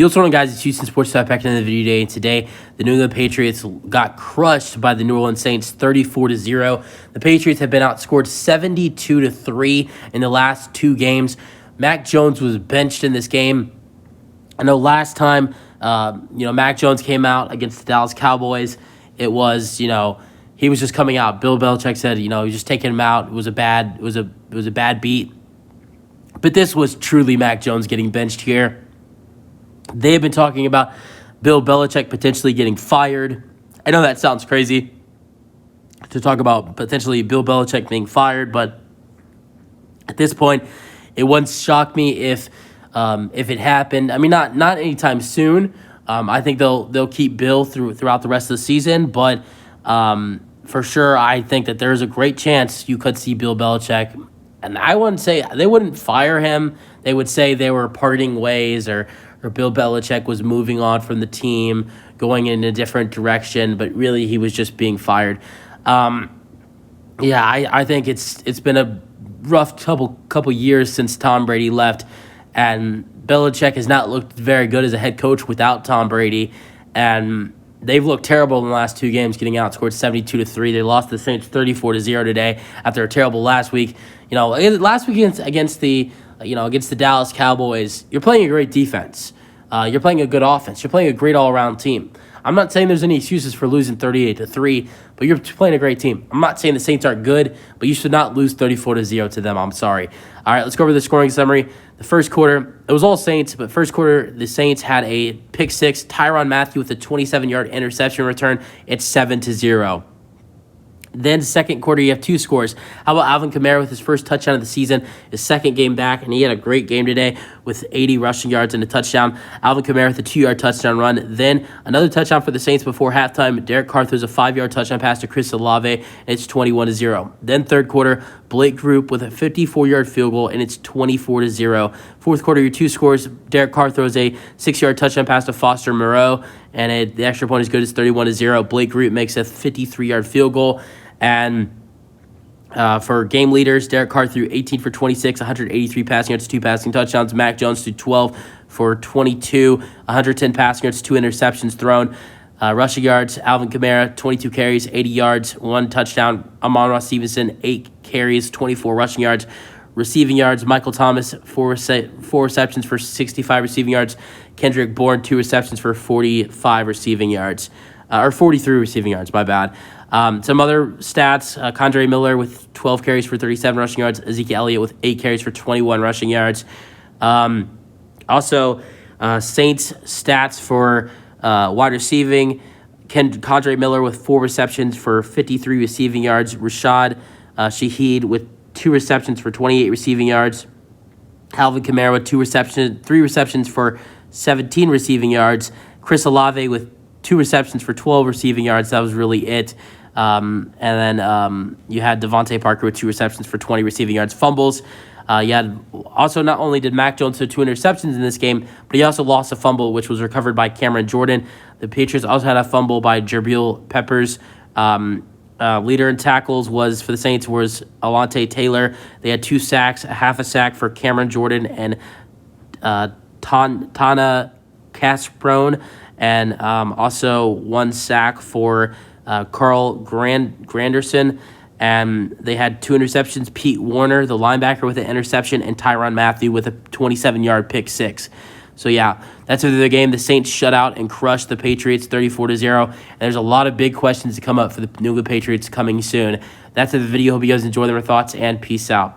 What's going on, guys? It's Houston Sports Talk back in the video today. And today, the New England Patriots got crushed by the New Orleans Saints 34-0. The Patriots have been outscored 72-3 in the last two games. Mac Jones was benched in this game. I know last time, Mac Jones came out against the Dallas Cowboys. It was, he was just coming out. Bill Belichick said, he was just taking him out. It was a bad beat. But this was truly Mac Jones getting benched here. They've been talking about Bill Belichick potentially getting fired. I know that sounds crazy to talk about potentially Bill Belichick being fired, but at this point, it wouldn't shock me if it happened. I mean, not anytime soon. I think they'll keep Bill throughout the rest of the season, but for sure, I think that there's a great chance you could see Bill Belichick. And I wouldn't say they wouldn't fire him. They would say they were parting ways, or Bill Belichick was moving on from the team, going in a different direction, but really he was just being fired. I think it's been a rough couple years since Tom Brady left, and Belichick has not looked very good as a head coach without Tom Brady, and they've looked terrible in the last two games, getting outscored 72-3. They lost to the Saints 34-0 today after a terrible last week. Last week against the Dallas Cowboys, you're playing a great defense. You're playing a good offense. You're playing a great all-around team. I'm not saying there's any excuses for losing 38-3, but you're playing a great team. I'm not saying the Saints aren't good, but you should not lose 34-0 to them. I'm sorry. All right, let's go over the scoring summary. The first quarter, it was all Saints, but first quarter, the Saints had a pick six. Tyrann Mathieu with a 27-yard interception return. It's 7-0. Then second quarter, you have two scores. How about Alvin Kamara with his first touchdown of the season, his second game back, and he had a great game today with 80 rushing yards and a touchdown. Alvin Kamara with a 2-yard touchdown run. Then another touchdown for the Saints before halftime. Derek Carr throws a 5-yard touchdown pass to Chris Olave, and it's 21-0. Then third quarter, Blake Group with a 54-yard field goal, and it's 24-0. Fourth quarter, your two scores. Derek Carr throws a 6-yard touchdown pass to Foster Moreau, and the extra point is good. It's 31-0. Blake Group makes a 53-yard field goal. And for game leaders, Derek Carr threw 18 for 26, 183 passing yards, 2 passing touchdowns. Mac Jones threw 12 for 22, 110 passing yards, 2 interceptions thrown. Rushing yards, Alvin Kamara, 22 carries, 80 yards, 1 touchdown. Amon-Ra Stevenson, 8 carries, 24 rushing yards. Receiving yards, Michael Thomas, 4 receptions for 65 receiving yards. Kendrick Bourne, 2 receptions for 45 receiving yards. Or 43 receiving yards, my bad. Some other stats, Condre Miller with 12 carries for 37 rushing yards. Ezekiel Elliott with 8 carries for 21 rushing yards. Also, Saints stats for wide receiving. Condre Miller with 4 receptions for 53 receiving yards. Rashad Shaheed with 2 receptions for 28 receiving yards. Alvin Kamara with 3 receptions for 17 receiving yards. Chris Olave with 2 receptions for 12 receiving yards. That was really it. And then you had Devontae Parker with 2 receptions for 20 receiving yards. Fumbles. You had also, not only did Mac Jones throw 2 interceptions in this game, but he also lost a fumble, which was recovered by Cameron Jordan. The Patriots also had a fumble by Jabril Peppers. Leader in tackles for the Saints was Alontae Taylor. They had 2 sacks, a half a sack for Cameron Jordan and Tana Casprone, and also 1 sack for Carl Granderson. And they had 2 interceptions. Pete Warner, the linebacker, with an interception, and Tyrann Mathieu with a 27-yard pick six. So, yeah, that's the game. The Saints shut out and crushed the Patriots 34-0. And there's a lot of big questions to come up for the New England Patriots coming soon. That's the video. Hope you guys enjoy their thoughts, and peace out.